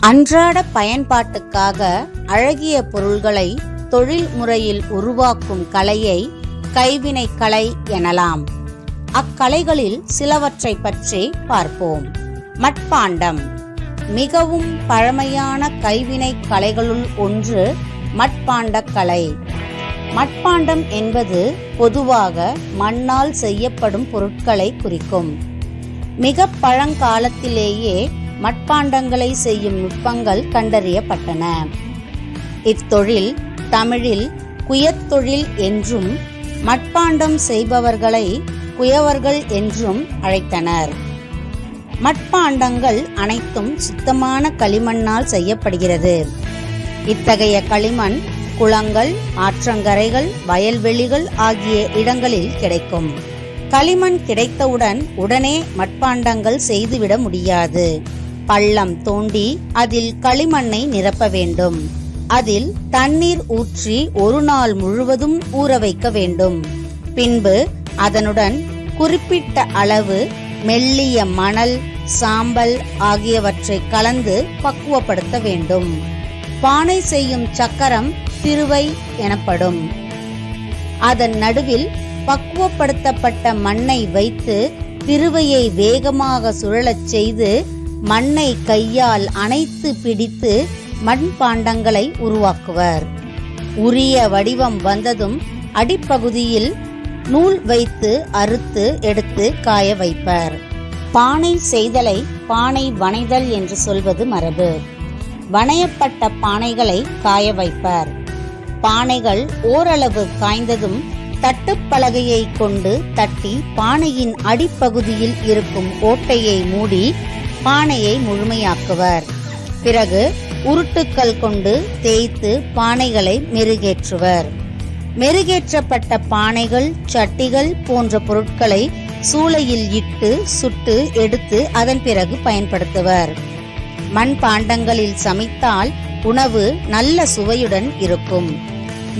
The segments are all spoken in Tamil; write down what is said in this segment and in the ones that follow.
அன்றாட பயன்பாட்டுக்காக அழகிய பொருள்களை தொழில் முறையில் உருவாக்கும் கலையை கைவினை கலை எனலாம். அக்கலைகளில் சிலவற்றை பற்றி பார்ப்போம். மட்பாண்டம் மிகவும் பழமையான கைவினை கலைகளுள் ஒன்று மட்பாண்ட கலை. மட்பாண்டம் என்பது பொதுவாக மண்ணால் செய்யப்படும் பொருட்களை குறிக்கும். மிக பழங்காலத்திலேயே மட்பாண்டங்களை செய்யும் நுட்பங்கள் கண்டறியப்பட்டன. இத்தொழில் தமிழில் குயத்தொழில் என்றும் மட்பாண்டம் செய்பவர்களை குயவர்கள் என்றும் அழைத்தனர். மட்பாண்டங்கள் அனைத்தும் சுத்தமான களிமண்ணால் செய்யப்படுகிறது. இத்தகைய களிமண் குளங்கள், ஆற்றங்கரைகள், வயல்வெளிகள் ஆகிய இடங்களில் கிடைக்கும். களிமண் கிடைத்தவுடன் உடனே மட்பாண்டங்கள் செய்துவிட முடியாது. பள்ளம் தோண்டி அதில் களிமண்ணை நிரப்ப வேண்டும். அதில் தண்ணீர் ஊற்றி ஒரு நாள் முழுவதும் ஊற வைக்க வேண்டும். பின்பு அதனுடன் குறிப்பிட்ட அளவு மெல்லிய மணல், சாம்பல் ஆகியவற்றை கலந்து பக்குவப்படுத்த வேண்டும். பானை செய்யும் சக்கரம் திருவை எனப்படும். அதன் நடுவில் பக்குவப்படுத்தப்பட்ட மண்ணை வைத்து திருவையை வேகமாக சுழலச் செய்து மண்ணை கையால் அணைத்து பிடித்து மண்பாண்டங்களை உருவாக்குவர். உரிய வடிவம் வந்ததும் அடிப்பகுதியில் நூல் வைத்து அறுத்து எடுத்து காய வைப்பர். பானை செய்தலை பானை வனைதல் என்று சொல்வது மரபு. வனையப்பட்ட பானைகளை காய வைப்பர். பானைகள் ஓரளவு காய்ந்ததும் தட்டுப்பலகையை கொண்டு தட்டி பானையின் அடிப்பகுதியில் இருக்கும் ஓட்டையை மூடி பானையை முழுமையாக்குவர். பிறகு உருட்டுக்கள் கொண்டு தேய்த்து பானைகளை மெருகேற்றுவர். மெருகேற்றப்பட்ட பானைகள், சட்டிகள் போன்ற பொருட்களை சூளையில் இட்டு சுட்டு எடுத்து அதன் பிறகு பயன்படுத்துவர். மண்பாண்டங்களில் சமைத்தால் உணவு நல்ல சுவையுடன் இருக்கும்.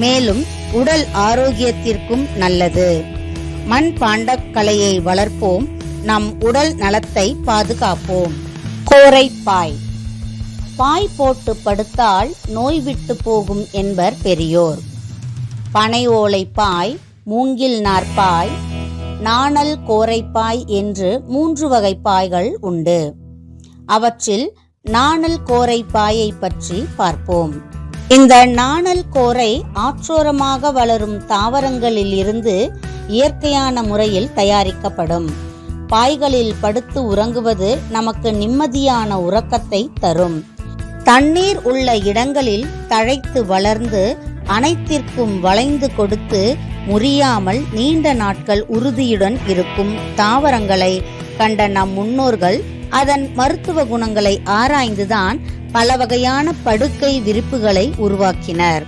மேலும் உடல் ஆரோக்கியத்திற்கும் நல்லது. மண்பாண்டக் கலையை வளர்ப்போம். நம் உடல் நலத்தை பாதுகாப்போம். கோரைப்பாய். பாய் போட்டு படுத்தால் நோய் விட்டு போகும் என்பர் பெரியோர். பனை ஓலை பாய், மூங்கில் நார்பாய், நாணல் கோரைப்பாய் என்று 3 வகை பாய்கள் உண்டு. அவற்றில் நாணல் கோரைப்பாயை பற்றி பார்ப்போம். இந்த நாணல் கோரை ஆற்றோரமாக வளரும் தாவரங்களில் இருந்து இயற்கையான முறையில் தயாரிக்கப்படும். பாய்களில் படுத்து உறங்குவது நமக்கு நிம்மதியான உறக்கத்தை தரும். தண்ணீர் உள்ள இடங்களில் தழைத்து வளர்ந்து அனைத்திற்கும் வளைந்து கொடுத்து முறியாமல் நீண்ட நாட்கள் உறுதியுடன் இருக்கும் தாவரங்களை கண்ட நம் முன்னோர்கள் அதன் மருத்துவ குணங்களை ஆராய்ந்துதான் பல வகையான படுக்கை விரிப்புகளை உருவாக்கினர்.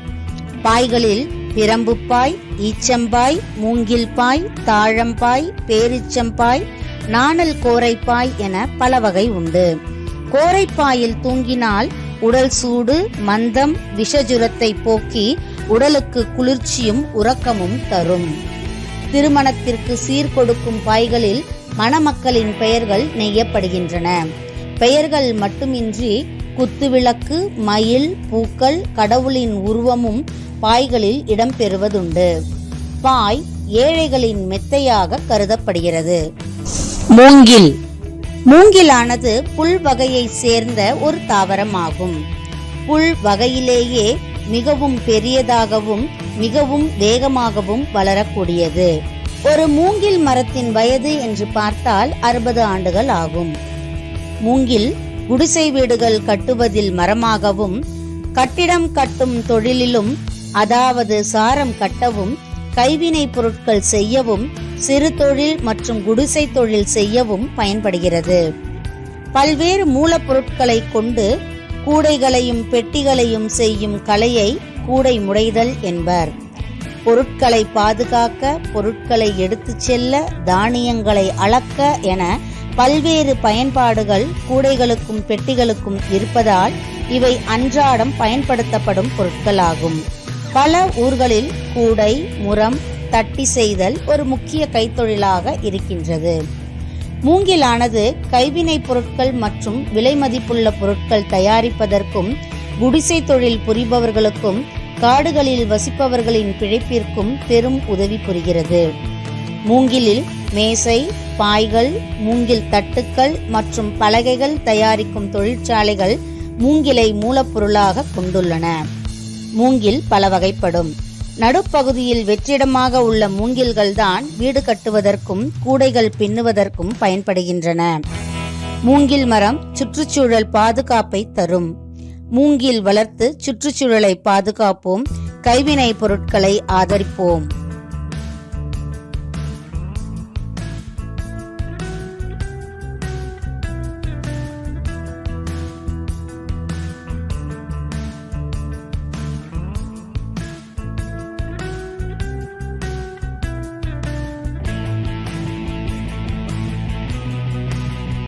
பாய்களில் பிரம்புப்பாய், ஈச்சம்பாய், மூங்கில் பாய், தாழம்பாய், பேரிச்சம்பாய், நாணல் கோரைப்பாய் என பல வகை உண்டு. கோரைப்பாயில் தூங்கினால் உடல் சூடு, மந்தம், விஷஜுரத்தை போக்கி உடலுக்கு குளிர்ச்சியும் உறக்கமும் தரும். திருமணத்திற்கு சீர்கொடுக்கும் பாய்களில் மணமக்களின் பெயர்கள் நெய்யப்படுகின்றன. பெயர்கள் மட்டுமின்றி குத்துவிளக்கு, மயில், பூக்கள், கடவுளின் உருவமும் பாய்களில் இடம்பெறுவதுண்டு. பாய் ஏழைகளின் மெத்தையாக கருதப்படுகிறது. மூங்கில். மூங்கிலானது புல் வகையை சேர்ந்த ஒரு தாவரமாகும். புல் வகையிலேயே மிகவும் பெரியதாகவும் மிகவும் வேகமாகவும் வளரக்கூடியது. ஒரு மூங்கில் மரத்தின் வயது என்று பார்த்தால் 60 ஆண்டுகள் ஆகும். மூங்கில் குடிசை வீடுகள் கட்டுவதில் மரமாகவும், கட்டிடம் கட்டும் தொழிலிலும், அதாவது சாரம் கட்டவும், கைவினை பொருட்கள் செய்யவும், சிறு தொழில் மற்றும் குடிசை தொழில் செய்யவும் பயன்படுகிறது. பல்வேறு மூலப்பொருட்களை கொண்டு கூடைகளையும் பெட்டிகளையும் செய்யும் கலையை கூடை முடைதல் என்பர். பொருட்களை பாதுகாக்க, பொருட்களை எடுத்துச் செல்ல, தானியங்களை அளக்க என பல்வேறு பயன்பாடுகள் கூடைகளுக்கும் பெட்டிகளுக்கும் இருப்பதால் இவை அன்றாடம் பயன்படுத்தப்படும் பொருட்களாகும். பல ஊர்களில் கூடை, முறம், தட்டி செய்தல் ஒரு முக்கிய கைத்தொழிலாக இருக்கின்றது. மூங்கிலானது கைவினைப் பொருட்கள் மற்றும் விலை மதிப்புள்ள பொருட்கள் தயாரிப்பதற்கும், குடிசை தொழில் புரிபவர்களுக்கும், காடுகளில் வசிப்பவர்களின் பிழைப்பிற்கும் பெரும் உதவி புரிகிறது. மூங்கிலில் மேசை, பாய்கள், மூங்கில் தட்டுக்கள் மற்றும் பலகைகள் தயாரிக்கும் தொழிற்சாலைகள் மூங்கிலை மூலப்பொருளாக கொண்டுள்ளன. மூங்கில் பல வகைப்படும். நடுப்பகுதியில் வெற்றிடமாக உள்ள மூங்கில்கள் தான் வீடு கட்டுவதற்கும் கூடைகள் பின்னுவதற்கும் பயன்படுகின்றன. மூங்கில் மரம் சுற்றுச்சூழல் பாதுகாப்பை தரும். மூங்கில் வளர்த்து சுற்றுச்சூழலை பாதுகாப்போம். கைவினை பொருட்களை ஆதரிப்போம்.